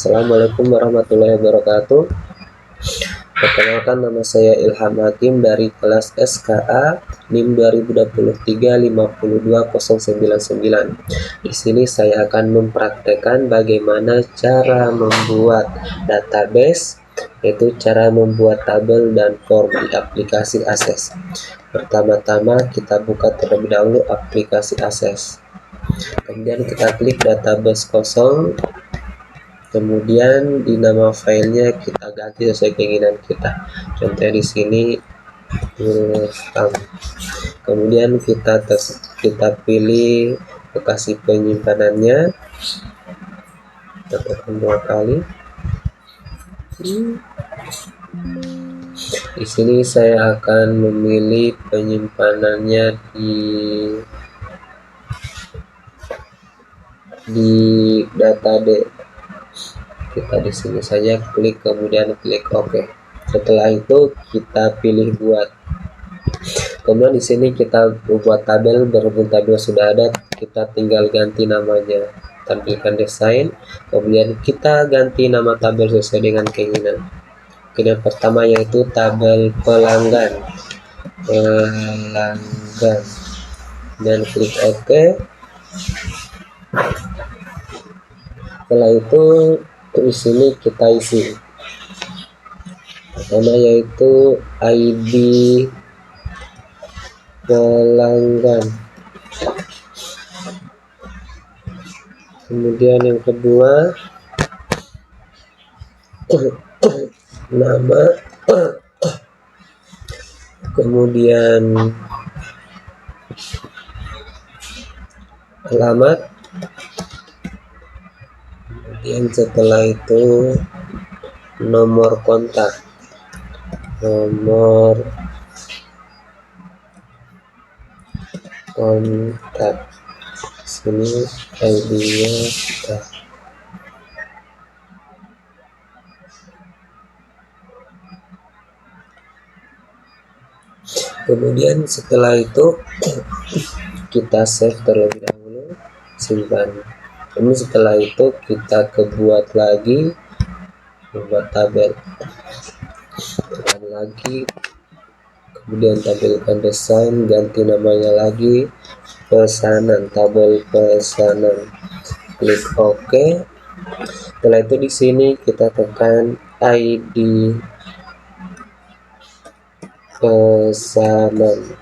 Assalamualaikum warahmatullahi wabarakatuh. Perkenalkan, nama saya Ilham Hakim dari kelas SKA NIM 2023-52099. Di sini saya akan mempraktekkan bagaimana cara membuat database, yaitu cara membuat tabel dan form di aplikasi Access. Pertama-tama kita buka terlebih dahulu aplikasi Access. Kemudian kita klik database kosong. Kemudian di nama filenya kita ganti sesuai keinginan kita. Contohnya di sini Ilham. Kemudian kita pilih lokasi penyimpanannya. Kita tekan 2 kali. Di sini saya akan memilih penyimpanannya di datade. Kita di sini saja klik, kemudian klik OK. Setelah itu kita pilih buat. Kemudian di sini kita buat tabel, berhubung tabel sudah ada, kita tinggal ganti namanya. Tampilkan desain, kemudian kita ganti nama tabel sesuai dengan keinginan. Yang pertama yaitu tabel pelanggan. Dan klik OK. Setelah itu di sini kita isi. Pertama yaitu ID pelanggan. Kemudian yang kedua nama, kemudian alamat, kemudian setelah itu nomor kontak. Sini ID-nya kita. Kemudian setelah itu kita save terlebih dahulu, simpan. Ini setelah itu kita buat lagi, membuat tabel. Tekan lagi, kemudian tampilkan desain, ganti namanya lagi, pesanan, tabel pesanan. Klik OK. Setelah itu di sini kita tekan ID pesanan.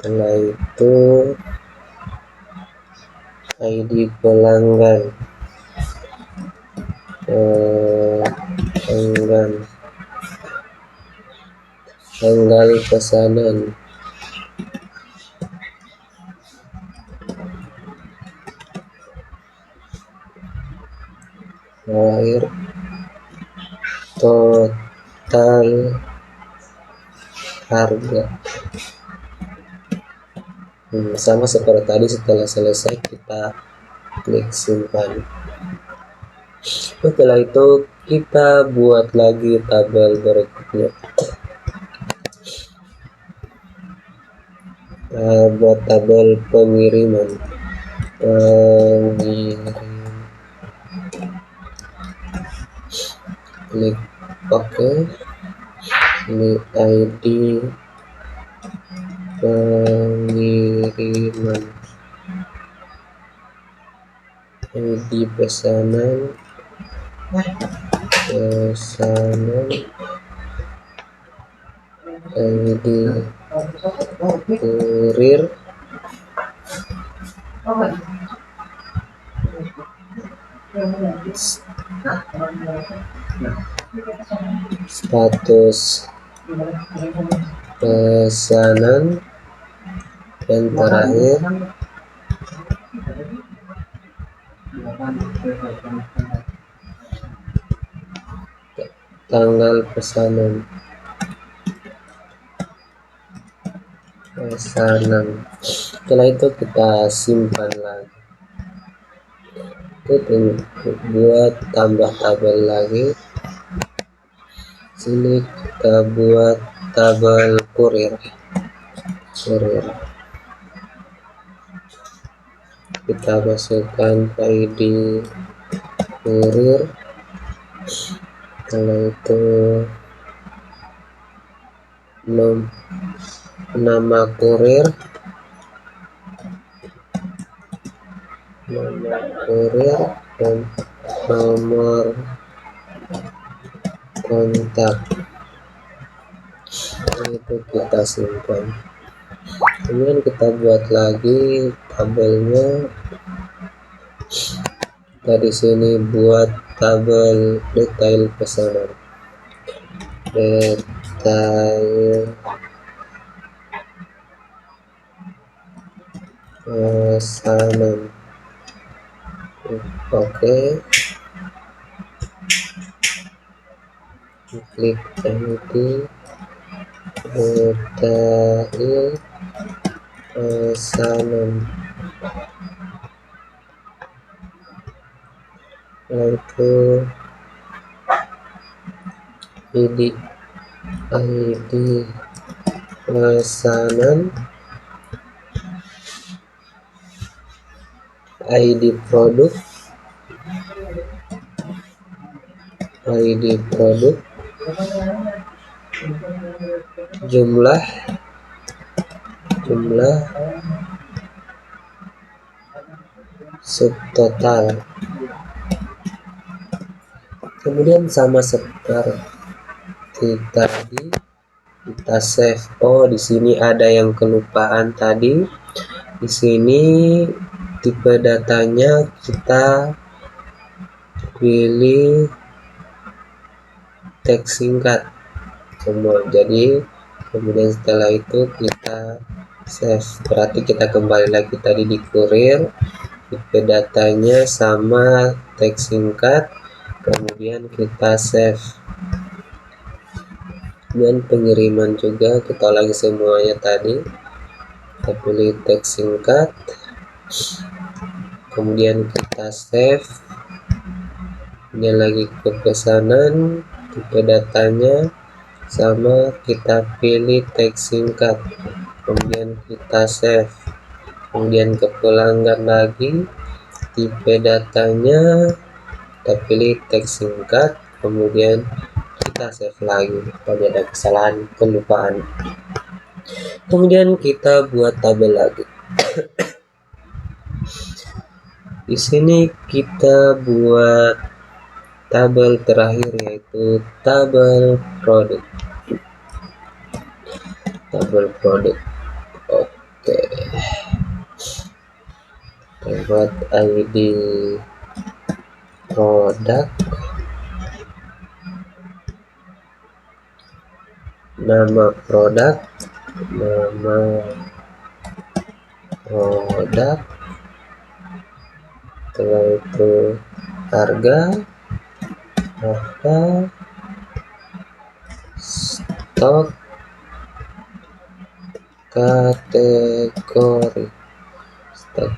Setelah itu ID pelanggan. Tanggal pesanan. Terakhir total harga. Sama seperti tadi, setelah selesai kita klik simpan. Setelah itu kita buat lagi tabel berikutnya. Buat tabel pengiriman. Klik OK. Klik ID pengiriman, ID pesanan, ID kurir, status pesanan, dan terakhir tanggal pesanan. Setelah itu kita simpan lagi. Itu buat tambah tabel lagi. Sini kita buat tabel kurir. Kita masukkan ID kurir, setelah itu nama kurir, dan nomor kontak. Itu kita simpan. Kemudian kita buat lagi tabelnya. Kita di sini buat tabel detail pesanan. Detail pesanan. Oke. Klik edit. Detail pesanan. Lalu ID pesanan, ID produk, jumlah subtotal. Kemudian sama seperti tadi kita save. Oh, di sini ada yang kelupaan tadi. Di sini tipe datanya kita pilih teks singkat semua. Jadi kemudian setelah itu kita save. Berarti kita kembali lagi tadi di kurir, tipe datanya sama teks singkat, kemudian kita save. Dan pengiriman juga kita lagi semuanya tadi, kita pilih teks singkat, kemudian kita save. Kemudian lagi ke pesanan, tipe datanya sama, kita pilih teks singkat, kemudian kita save. Kemudian ke pelanggan lagi, tipe datanya kita pilih teks singkat, kemudian kita save lagi. Tadi ada kesalahan kelupaan. Kemudian kita buat tabel lagi. Di sini kita buat tabel terakhir, yaitu tabel produk. Oke. Kita buat ID produk, nama produk, setelah itu harga, stok,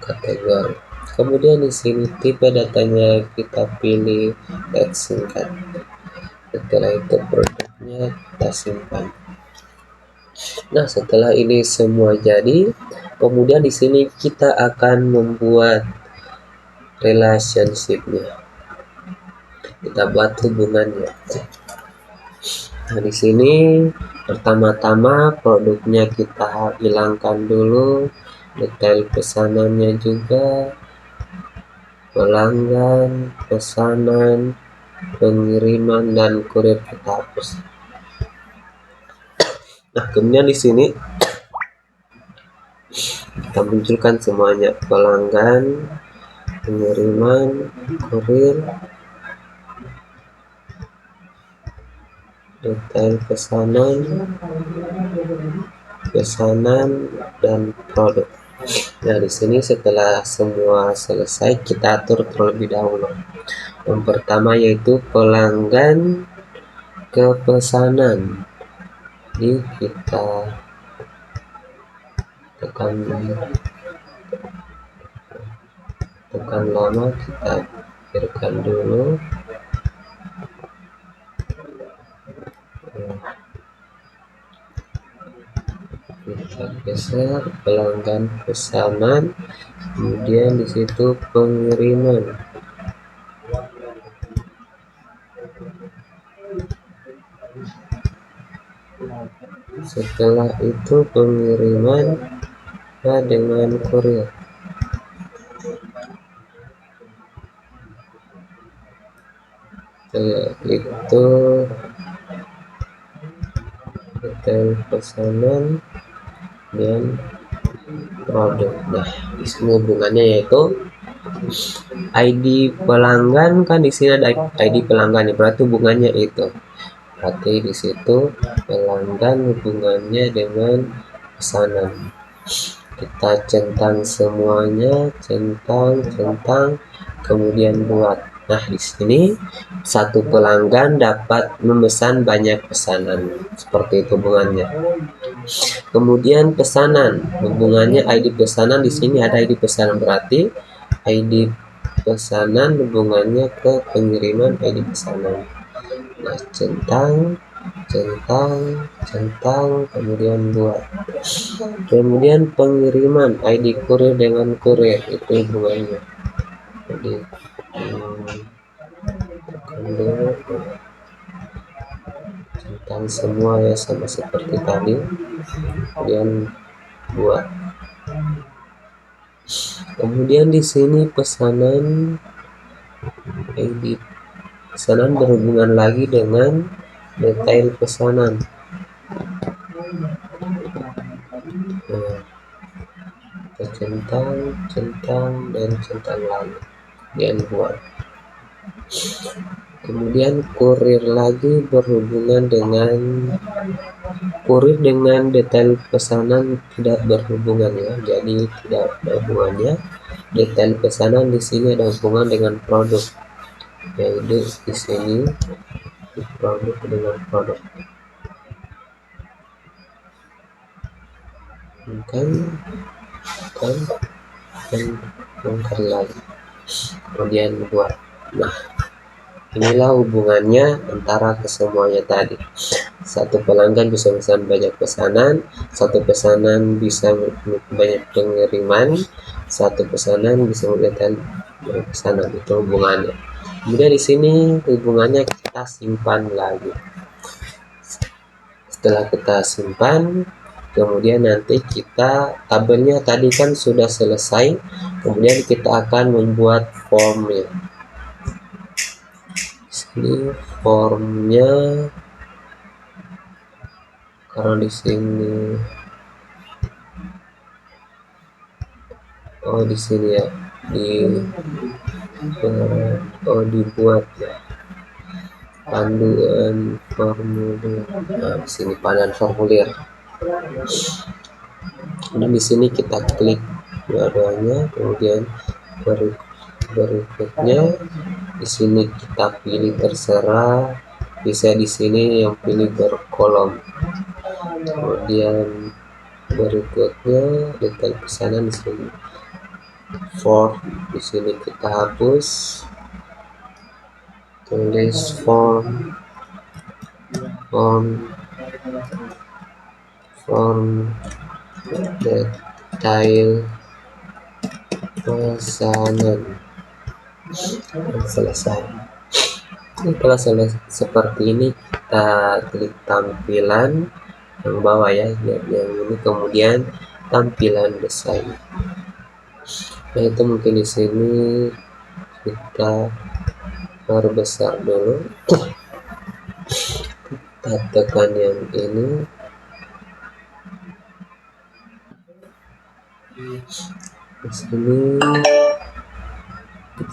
kategori. Kemudian di sini tipe datanya kita pilih teks singkat. Setelah itu produknya kita simpan. Nah, setelah ini semua jadi, kemudian di sini kita akan membuat relationship-nya. Kita buat hubungannya. Nah, di sini pertama-tama produknya kita hilangkan dulu, detail pesanannya juga, pelanggan, pesanan, pengiriman, dan kurir kita hapus. Nah, kemudian di sini kita munculkan semuanya: pelanggan, pengiriman, kurir, detail pesanan, dan produk. Nah, di sini setelah semua selesai, kita atur terlebih dahulu. Yang pertama yaitu pelanggan ke pesanan. Jadi kita tekan lama, kita biarkan dulu. Kita geser pelanggan pesanan, kemudian di situ pengiriman. Setelah itu pengiriman dengan kurir. Setelah itu detail pesanan dan produk. Nah, di sini hubungannya yaitu ID pelanggan, kan di sini ada ID pelanggan, berarti hubungannya itu. Berarti di situ pelanggan hubungannya dengan pesanan. Kita centang semuanya, centang, kemudian buat. Nah, di sini satu pelanggan dapat memesan banyak pesanan. Seperti itu hubungannya. Kemudian pesanan, hubungannya ID pesanan, di sini ada ID pesanan, berarti ID pesanan hubungannya ke pengiriman ID pesanan. Nah, centang, kemudian buat. Kemudian pengiriman ID kurir dengan kurir, itu hubungannya. Jadi centang semua ya, sama seperti tadi. Kemudian buat. Kemudian di sini pesanan, ID pesanan berhubungan lagi dengan detail pesanan. Nah, centang, dan centang lagi, dan buat. Kemudian kurir lagi berhubungan dengan kurir dengan detail pesanan tidak berhubungan ya, jadi tidak ada hubungannya. Detail pesanan di sini ada hubungan dengan produk, yaitu di sini produk dengan produk. kan bongkar lagi, kemudian buat. Nah, inilah hubungannya antara kesemuanya tadi. Satu pelanggan bisa memesan banyak pesanan, satu pesanan bisa banyak pengiriman, satu pesanan bisa melihat pesanan, itu hubungannya. Kemudian di sini hubungannya kita simpan lagi. Setelah kita simpan, kemudian nanti kita tabelnya tadi kan sudah selesai, kemudian kita akan membuat formnya. Ini formnya, kalau di sini di sini ya, dibuat ya panduan formulir. Nah, di sini panduan formulir. Dan di sini kita klik dua-duanya, kemudian berikutnya di sini kita pilih terserah, bisa di sini yang pilih berkolom. Kemudian berikutnya detail pesanan di sini. Form di sini kita hapus, tulis form detail pesanan, dan selesai. Setelah selesai seperti ini, kita klik tampilan yang bawah ya, yang ini, kemudian tampilan desain. Nah, itu mungkin di sini kita perbesar dulu, kita tekan yang ini, di sini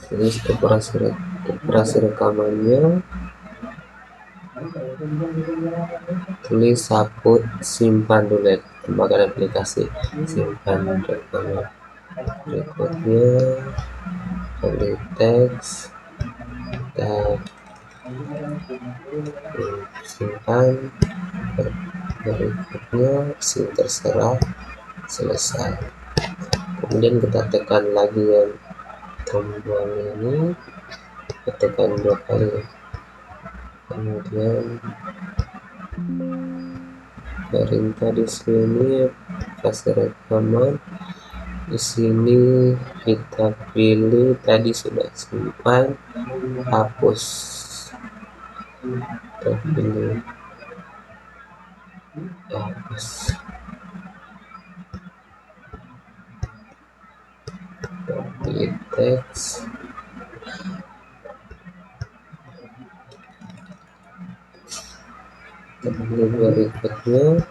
tulis operasi rekamannya, tulis hapus, simpan dulu ya, tambahkan aplikasi, simpan rekaman. Berikutnya pilih teks, kita simpan. Berikutnya sim terserah, selesai. Kemudian kita tekan lagi yang tombol ini, kita tekan 2 kali, kemudian perintah di sini kasih rekaman. Di sini kita pilih tadi sudah simpan, hapus, kita pilih pilih teks, kemudian berikutnya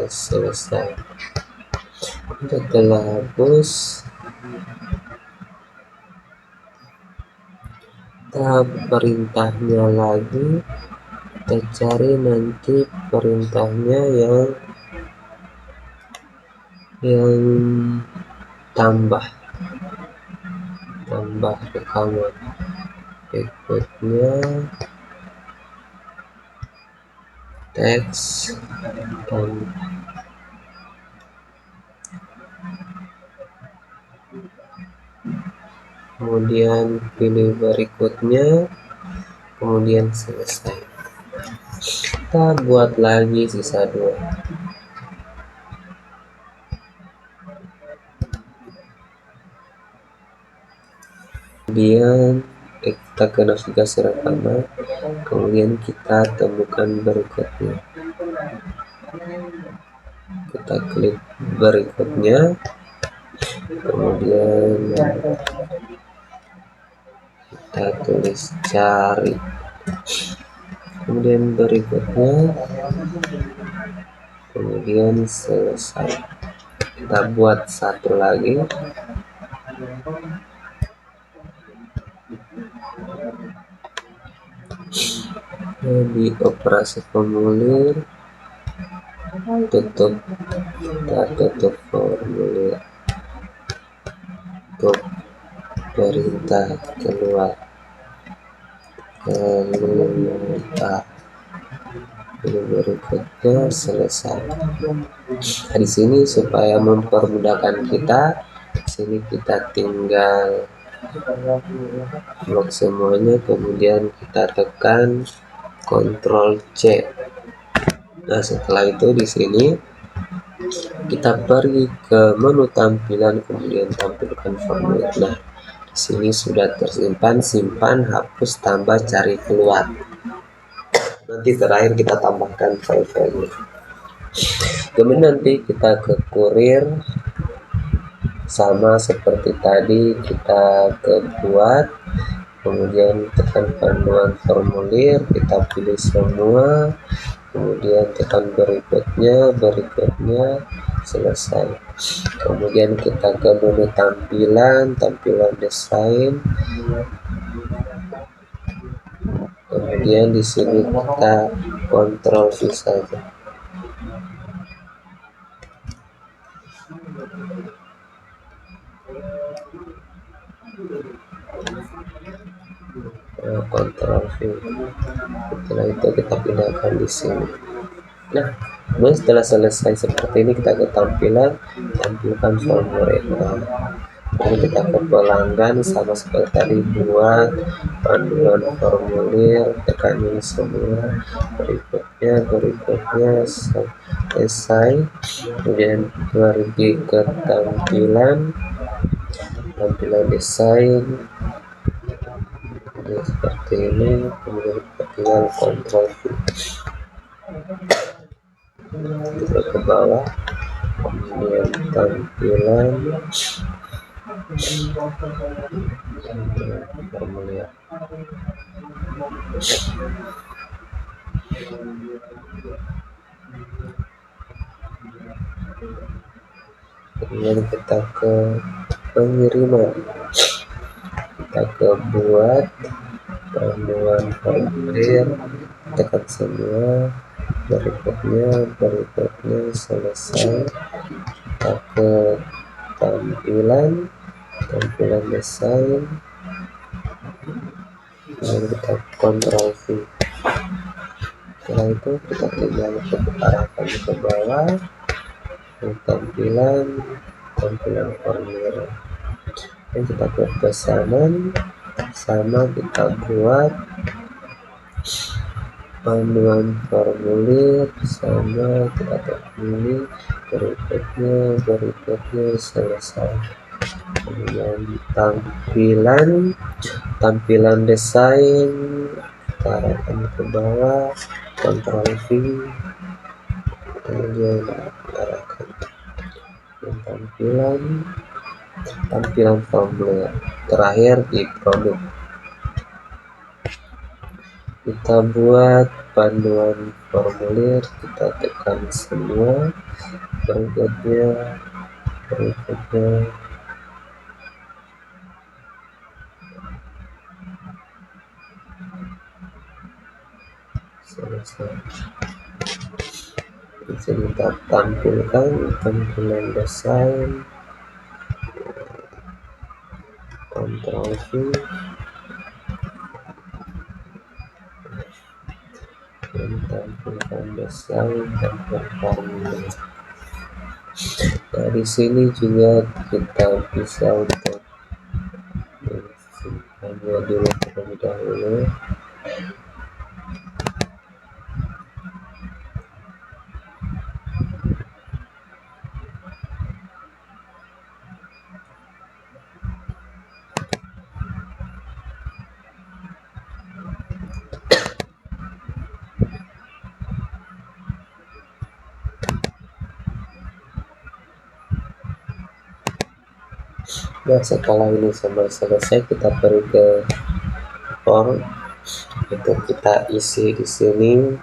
selesai. Setelah hapus, kita perintahnya lagi, kita cari nanti perintahnya yang tambah rekaman. Berikutnya teks, kemudian pilih berikutnya, kemudian selesai. Kita buat lagi sisa 2. Kemudian kita ke navigasi rekaman, kemudian kita temukan berikutnya, kita klik berikutnya, kemudian kita tulis cari, kemudian berikutnya, kemudian selesai. Kita buat satu lagi, di operasi formulir, tutup, kita tutup formulir, tutup perintah keluar, berikutnya selesai. Nah, di sini supaya mempermudahkan kita, di sini kita tinggal blok semuanya, kemudian kita tekan Ctrl C. Nah, setelah itu di sini kita pergi ke menu tampilan, kemudian tampilkan formulir. Nah, di sini sudah tersimpan, simpan, hapus, tambah, cari keluar. Nanti terakhir kita tambahkan file-filenya. Kemudian nanti kita ke kurir, sama seperti tadi, kita ke buat, kemudian tekan panduan formulir, kita pilih semua, kemudian tekan berikutnya, selesai. Kemudian kita ke menu tampilan desain, kemudian di sini kita Ctrl V saja. Ctrl V. Setelah itu kita pindahkan di sini. Nah, kemudian setelah selesai seperti ini, kita ke tampilan, tampilkan formulir. Kemudian kita ke pelanggan, sama seperti tadi, buat panduan formulir, tekan ini semua, berikutnya selesai. Kemudian pergi ke tampilan desain, seperti ini, kemudian kita tinggal Ctrl V, kita ke bawah, kemudian tampilan formulir, kemudian kita ke pengiriman, kita ke buat panduan formulir, tekan semua, berikutnya selesai. Kita ke tampilan desain, lalu kita Ctrl V. Setelah itu kita tinggal arahkan ke bawah, ke tampilan formulir, dan kita ke pesanan, sama kita buat panduan formulir, sama kita pilih berikutnya selesai. Kemudian tampilan desain, kita arahkan ke bawah, Ctrl V, kemudian arahkan tampilan formulir. Terakhir di produk kita buat panduan formulir, kita tekan semua, berikutnya selesai. Bisa kita tampilkan tampilan desain, Ctrl V, dan tampilkan desain dan formulir. Nah, di sini juga kita bisa untuk simpannya dulu terlebih dahulu. Nah, setelah ini semua selesai, kita pergi ke form. Itu kita isi di sini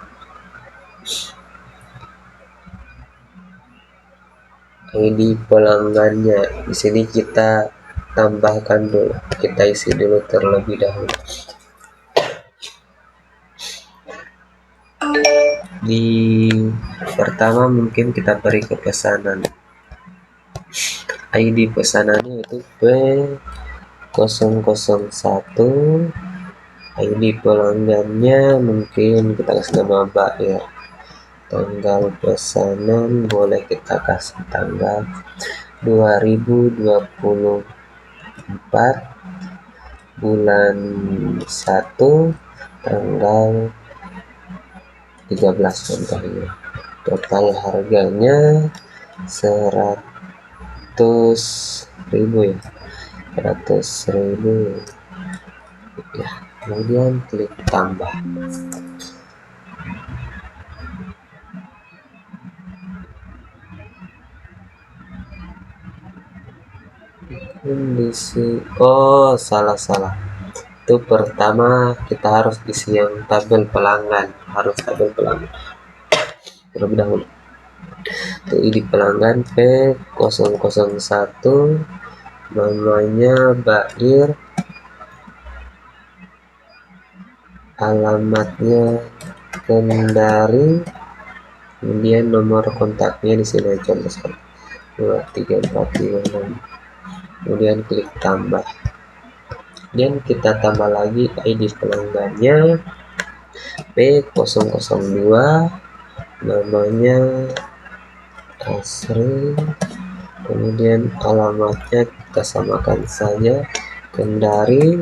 ID pelanggannya. Di sini kita tambahkan dulu, kita isi dulu terlebih dahulu. Di pertama mungkin kita beri ke pesanan. ID pesanannya itu P001. ID pelanggannya mungkin kita kasih nama Bair. Tanggal pesanan boleh kita kasih tanggal 2024 bulan 1 tanggal 13 contohnya. Total harganya 100.000 ya, 100.000 ya. Kemudian klik tambah. Kondisi salah itu pertama kita harus isi yang tabel pelanggan, terlebih dahulu. Itu ID pelanggan P001, namanya Bair, alamatnya Kendari, kemudian nomor kontaknya di sini contoh 23456. Kemudian klik tambah. Dan kita tambah lagi ID pelanggannya P002, namanya Asri, kemudian alamatnya kita samakan saja Kendari,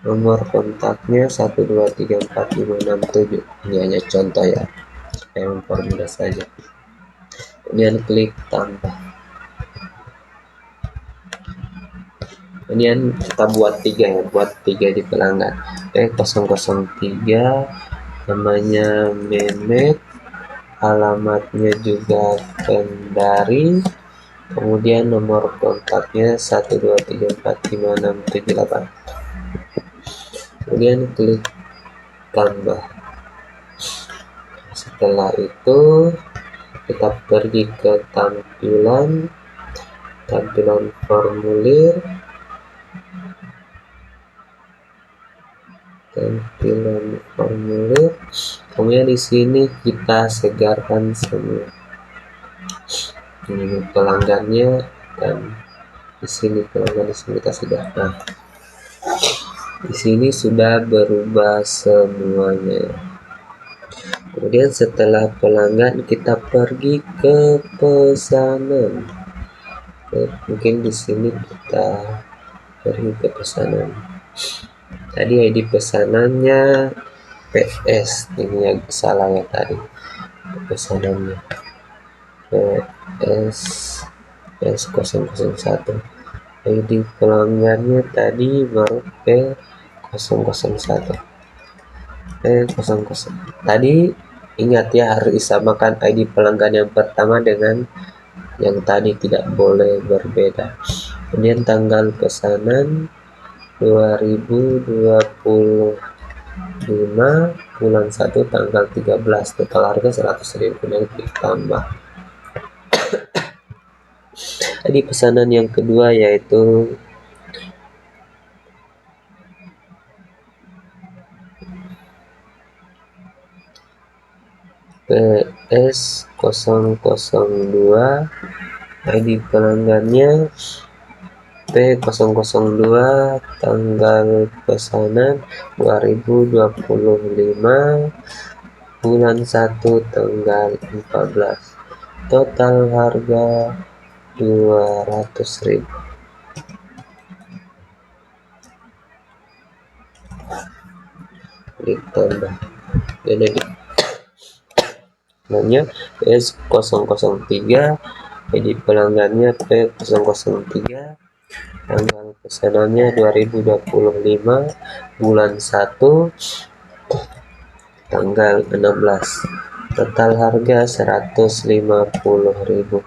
nomor kontaknya 1234567. Ini hanya contoh ya, supaya mempermudah saja. Kemudian klik tambah. Kemudian kita buat 3 di pelanggan. P003, namanya Mehmet, alamatnya juga Kendari, kemudian nomor kontaknya 1234567. Kemudian klik tambah. Setelah itu kita pergi ke tampilan formulir, kemudian di sini kita segarkan semua ini pelanggannya, dan di sini pelanggan di sini kita segarkan. Di sini sudah berubah semuanya. Kemudian setelah pelanggan kita pergi ke pesanan. Mungkin di sini kita pergi ke pesanan. Tadi ID pesanannya PS, ini yang salah ya tadi pesanannya PS001. ID pelanggannya tadi baru P001. P00. Tadi ingat ya, harus disamakan ID pelanggan yang pertama dengan yang tadi, tidak boleh berbeda. Kemudian tanggal pesanan 2025 bulan 1 tanggal 13, total harga 100.000, dan klik tambah. Tadi pesanan yang kedua yaitu PS002, ID pelanggannya P002, tanggal pesanan 2025 bulan 1 tanggal 14, total harga 200.000. Klik tambah. Jadi namanya PS003, ID pelanggannya P003, tanggal pesanannya 2025 bulan 1 tanggal 16, total harga 150.000,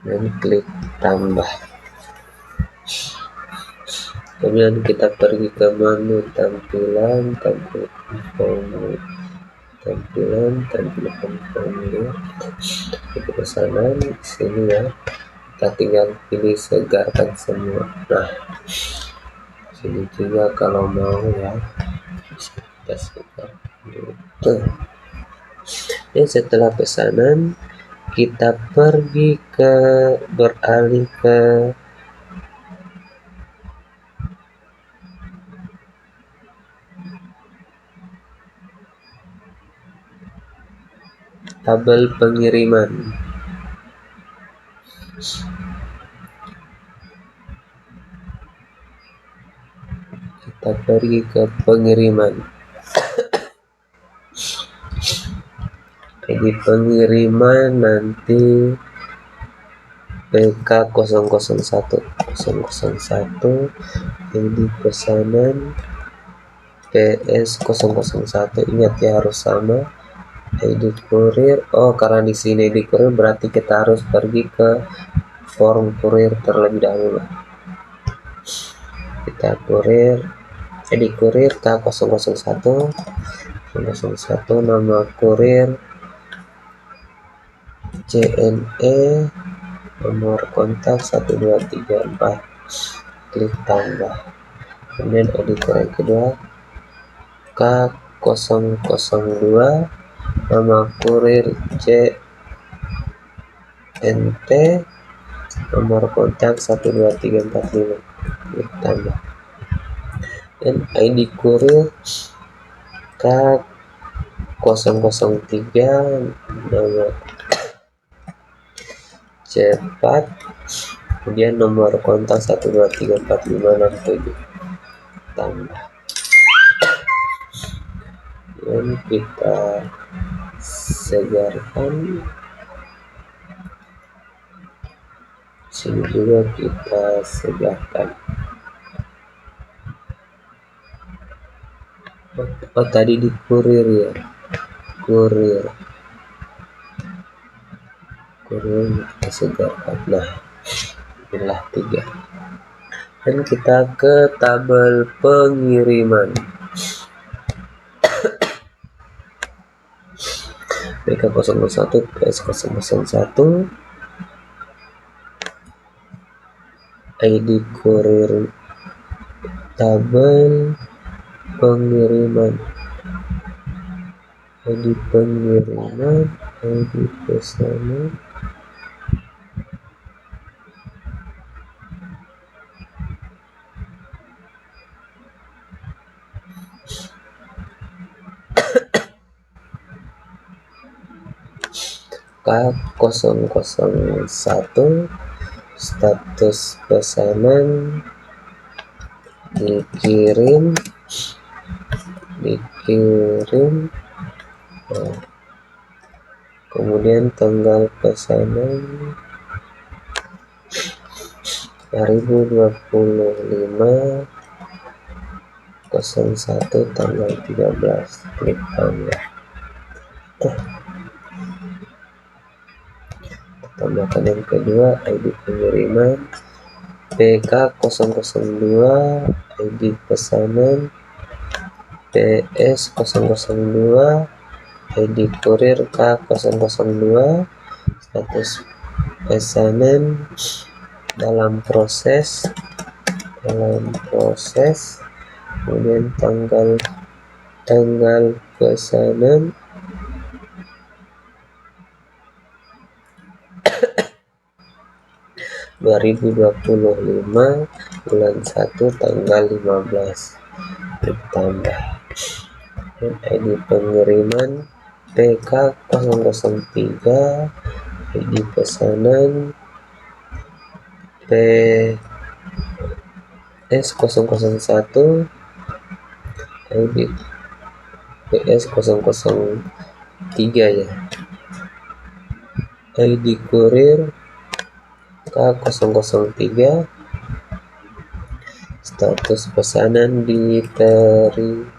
dan klik tambah. Kemudian kita pergi ke menu tampilan formulir, itu pesanan di sini ya, kita tinggal pilih segarkan semua. Nah, sini juga kalau mau ya kita segar dulu. Dan setelah pesanan kita beralih ke tabel pengiriman. Kita pergi ke pengiriman. Di pengiriman nanti PK001 ini pesanan PS001, ingat ya harus sama. ID kurir, karena di sini ID kurir berarti kita harus pergi ke form kurir terlebih dahulu. Kita ID kurir K001, nama kurir CNE, nomor kontak 1234, klik tambah. Kemudian ID kurir kedua K002, nama kurir CNT, nomor kontak 12345, klik tambah. Dan ID kurir K003, nama C4, kemudian nomor kontak 1234567, tambah. Dan kita segarkan, sini juga kita segarkan. Tadi di kurir ya, kurir kita segarkan. Nah, inilah 3. Dan kita ke tabel pengiriman. PK001 PS001, ID kurir tabel pengiriman, ID pengiriman, ID pesanan, K001, status pesanan dikirim. Kemudian tanggal pesanan 2025 01 tanggal 13, klik tambah. Tambahkan yang kedua, ID pengiriman PK002, ID pesanan PS002, ID kurir K002, status pesanan dalam proses, kemudian tanggal pesanan 2025 bulan 1 tanggal 15, ditambah. Dan ID pengiriman PK003, ID pesanan PS001, ID PS003 ya, ID kurir K003, status pesanan diterima,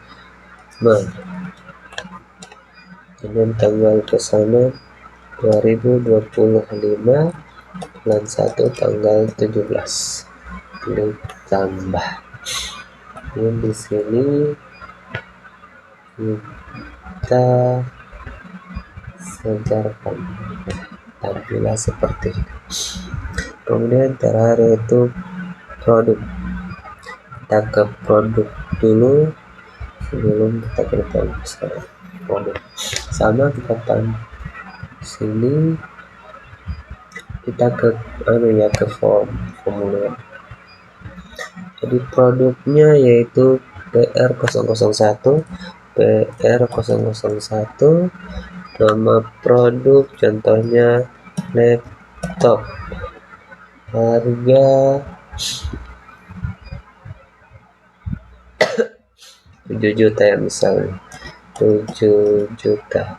kemudian tanggal pesanan 2025 bulan 1 tanggal 17, klik tambah. Dan di sini kita sejarkan tampilan seperti ini. Kemudian terakhir itu produk. Kita ke produk dulu sebelum kita ke produk. Sama kita tambah sini, kita ke formulir. Jadi produknya yaitu PR001, nama produk contohnya laptop, harga 7 juta ya, misalnya 7 juta.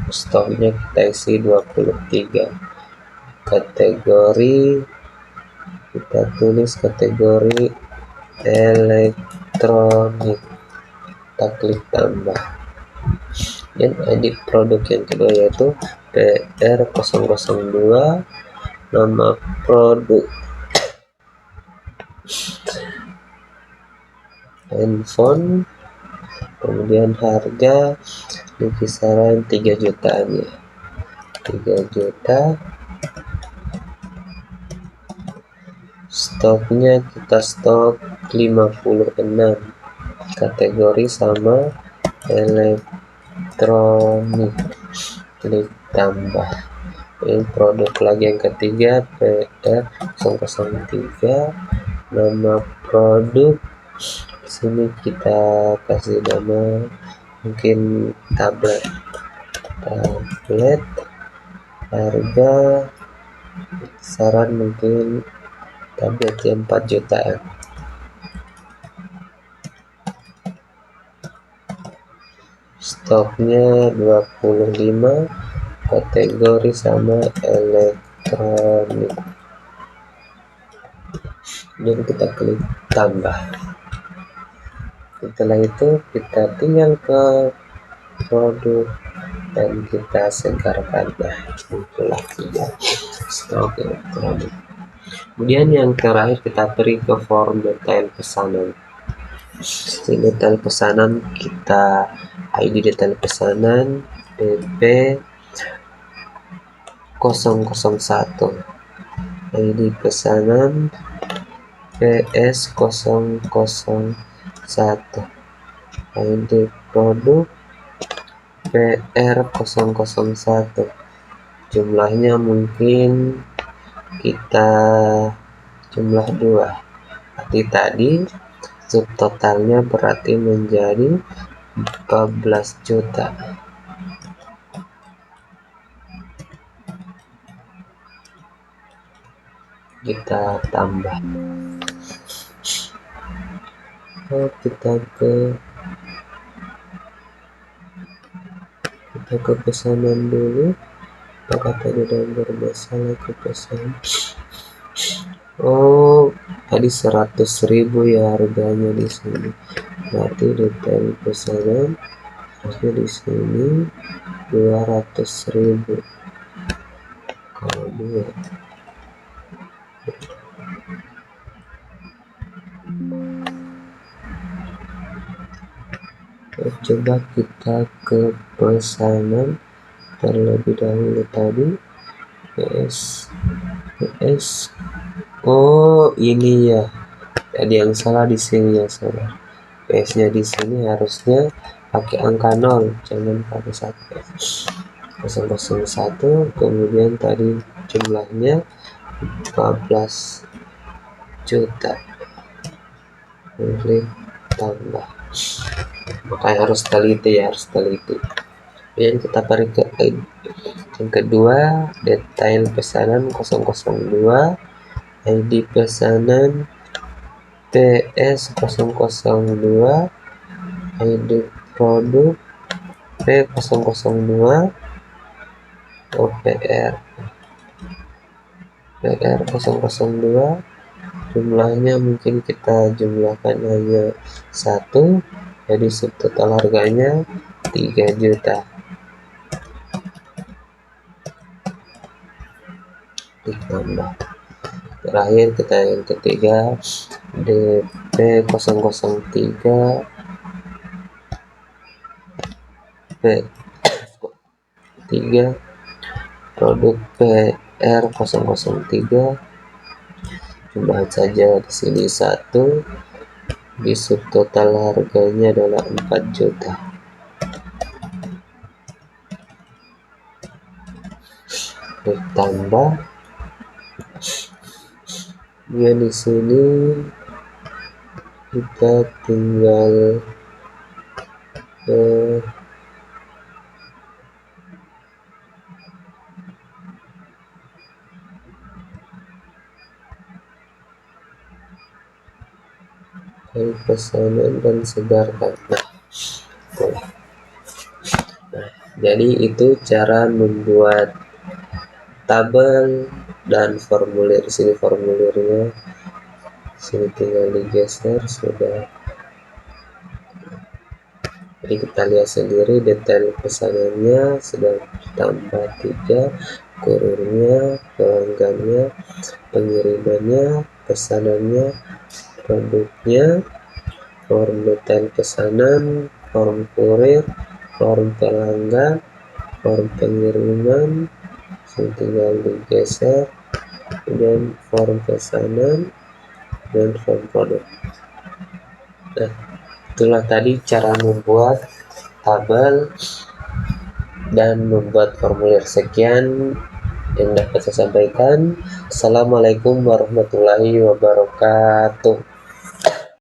Stoknya kita isi 23. Kategori kita tulis kategori elektronik, kita klik tambah. Dan ID produk yang kedua yaitu PR002, nama produk handphone, kemudian harga di kisaran 3 jutaan ya, 3 juta. Stoknya kita stok 56, kategori sama elektronik, klik tambah. Ini produk lagi yang ketiga PR003, nama produk sini kita kasih nama mungkin tablet, harga saran mungkin tabletnya 4 jutaan. Stoknya 25, kategori sama elektronik. Jadi kita klik tambah. Setelah itu kita tinggal ke produk dan kita segarkan. Nah, itulah dia stok elektronik. Kemudian yang terakhir kita beri ke form detail pesanan. Di detail pesanan kita ID detail pesanan PP 001, ID pesanan PS 001, ID produk PR001. Jumlahnya mungkin kita jumlah 2, berarti tadi subtotalnya berarti menjadi 14 juta. Kita tambah. Kita ke pesanan dulu. Apakah tadi ada yang bermasalah ke pesanan? Oh, tadi 100.000 ya harganya di sini. Berarti detail pesanan harusnya di sini 200.000. Kalau dua, coba kita ke pesanan terlebih dahulu tadi. PS. Oh, ini ya. Tadi yang salah di sini ya, salah. PS-nya di sini harusnya pakai angka 0, jangan pakai 1. 001, kemudian tadi jumlahnya 14 juta. Klik tambah. Makanya harus teliti ya, harus teliti. Kemudian kita tarik ke yang kedua, detail pesanan 002, ID pesanan PS002, ID produk P002, OPR PR002. Jumlahnya mungkin kita jumlahkan hanya 1, jadi subtotal harganya 3 juta. Ditambah. Terakhir kita yang ketiga, DP003 P3, produk PR003. Jumlah saja di sini 1, di subtotal harganya adalah 4 juta. Ditambah ya, di sini kita tinggal pesanan dan sebarkan. Jadi itu cara membuat tabel dan formulir. Di sini formulirnya, sini tinggal digeser sudah. Jadi kita lihat sendiri detail pesanannya sudah tambah 3, kurirnya, pelanggannya, pengirimannya, pesanannya, produknya, form detail pesanan, form kurir, form pelanggan, form pengiriman, tinggal digeser, dan form pesanan dan form produk. Nah, itulah tadi cara membuat tabel dan membuat formulir. Sekian yang dapat saya sampaikan. Assalamualaikum warahmatullahi wabarakatuh.